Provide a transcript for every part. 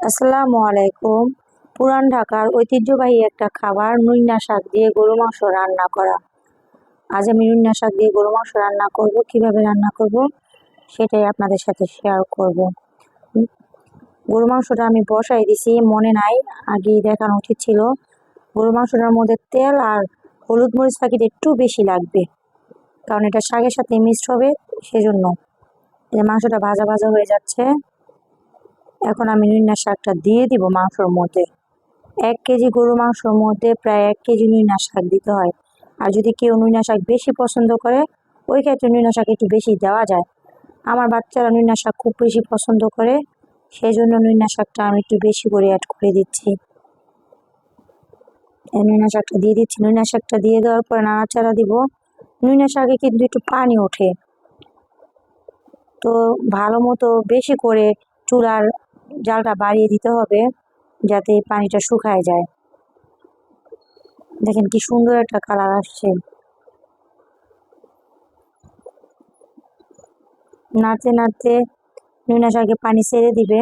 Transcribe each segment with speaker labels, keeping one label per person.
Speaker 1: আসসালামু আলাইকুম। পুরান ঢাকার ঐতিহ্যবাহী একটা খাবার নুইনা শাক দিয়ে গরু মাংস রান্না করা। আজ আমি নুইনা শাক দিয়ে গরু মাংস রান্না করব। কিভাবে রান্না করব সেটাই আপনাদের সাথে শেয়ার করব। গরু মাংসটা আমি বসাই দিছি, মনে নাই, আগেই দেখানো উচিত ছিল। গরু মাংসটার মধ্যে তেল আর হলুদ মরিচ পাখিটা একটু বেশি লাগবে, কারণ এটা শাকের সাথে মিক্সড হবে, সেজন্য। মাংসটা ভাজা ভাজা হয়ে যাচ্ছে। এখন আমি নুইনা শাকটা দিয়ে দিব মাংসর মধ্যে। 1 কেজি গরু মাংসর মধ্যে প্রায় 1 কেজি নুইনা শাক দিতে হয়। আর যদি কেউ নুইনা শাক বেশি পছন্দ করে, ওই ক্ষেত্রে নুইনা শাক একটু বেশি দেওয়া যায়। আমার বাচ্চারা নুইনা শাক খুব বেশি পছন্দ করে, সেই জন্য নুইনা শাকটা আমি একটু বেশি করে অ্যাড করে দিচ্ছি। নুইনা শাকটা দিয়ে দিচ্ছি। নুইনা শাকটা দিয়ে দেওয়ার পরে নাড়াচাড়া দিব। নুইনা শাকে কিন্তু একটু পানি ওঠে, তো ভালো মতো বেশি করে চুলার জালটা বাড়িয়ে দিতে হবে, যাতে পানিটা শুকায় যায়। দেখেন কি সুন্দর একটা কালার আসছে। নাড়তে নাড়তে নুইনা শাকে পানি ছেড়ে দিবে।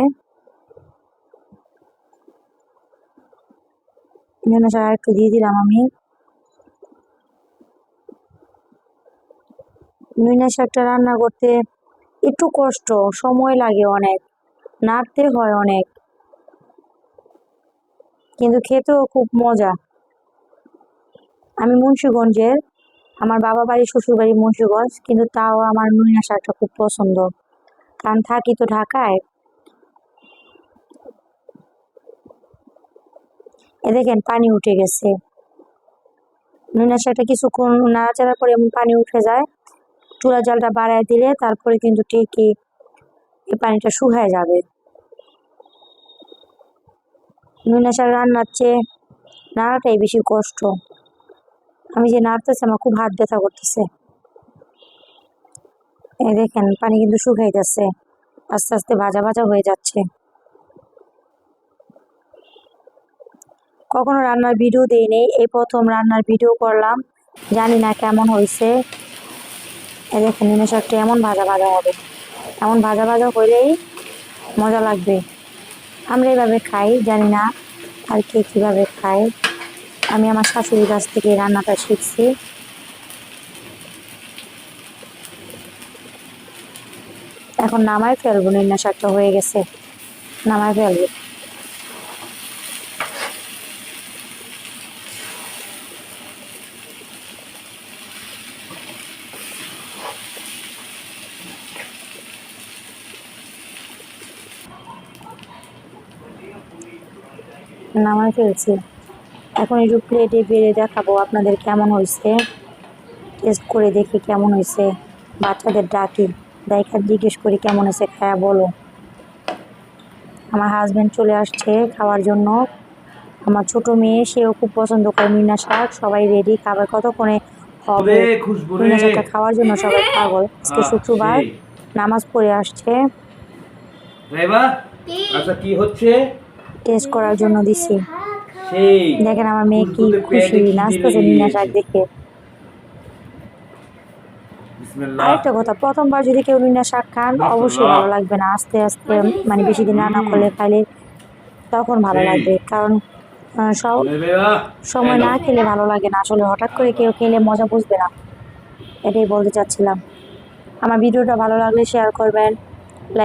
Speaker 1: নুইনা শাক একটু দিয়ে দিলাম আমি। নুইনা শাকটা রান্না করতে একটু কষ্ট, সময় লাগে অনেক, নাড়তে হয় অনেক, কিন্তু খেতেও খুব মজা। আমি মুন্সিগঞ্জের, আমার বাবা বাড়ি শ্বশুর বাড়ি মুন্সিগঞ্জ, কিন্তু তাও আমার নুইনা শাকটা খুব পছন্দ, কারণ থাকি তো ঢাকায়। দেখেন পানি উঠে গেছে। নুইনা শাকটা কিছুক্ষণ নাড়াচাড়া করে এমন পানি উঠে যায়, চুলা জালটা বাড়ায় দিলে তারপরে কিন্তু ঠিকই এই পানিটা শুকায় যাবে। নুইনা শাক রান্নার চেয়ে নাড়াটাই বেশি কষ্ট। আমি যে নাড়তেছি আমার খুব হাত ব্যথা করতেছে। এই দেখেন পানি কিন্তু শুকাই যাচ্ছে, আস্তে আস্তে ভাজা ভাজা হয়ে যাচ্ছে। কখনো রান্নার ভিডিও দেইনি, এই প্রথম রান্নার ভিডিও করলাম, জানি না কেমন হয়েছে। এই দেখেন নুইনা শাকটা এমন ভাজা ভাজা হবে, এমন ভাজা ভাজা হলেই মজা লাগবে। আমরা এভাবে খাই, জানি না আর কে কীভাবে খায়। আমি আমার শাশুড়ির কাছ থেকে রান্নাটা শিখছি। এখন নামায় ফেলবো, নুইনা শাকটা হয়ে গেছে, নামায় ফেলবো। নামায় ফেলছি। এখন একটু প্লেটে বেড়ে দেখাবো আপনাদের কেমন হয়েছে। টেস্ট করে দেখি কেমন হয়েছে। বাচ্চাদের ডাকি, দেখা জিজ্ঞেস করি কেমন হয়েছে, খায়া বলো। আমার হাজব্যান্ড চলে আসছে খাওয়ার জন্য। আমার ছোট মেয়ে, সেও খুব পছন্দ করে নুইনা শাক। সবাই রেডি, খাবার কতক্ষণে হবে। নুইনা শাকটা খাওয়ার জন্য সবাই পাগল। আজকে শুক্রবার, নামাজ পড়ে আসছে,
Speaker 2: আচ্ছা কি হচ্ছে
Speaker 1: টেস্ট করার জন্য দিছি। দেখেন আমার মেয়ে কি খুশি, নাচতেছে নুইনা শাক দেখে। আরেকটা কথা, প্রথমবার যদি কেউ নুইনা শাক খান, অবশ্যই ভালো লাগবে না। আস্তে আস্তে মানে বেশি দিন রান্না করলে খাইলে তখন ভালো লাগবে, কারণ সব সময় না খেলে ভালো লাগে না। আসলে হঠাৎ করে কেউ খেলে মজা বুঝবে না, এটাই বলতে চাচ্ছিলাম। আমার ভিডিওটা ভালো লাগলে শেয়ার করবেন, লাইক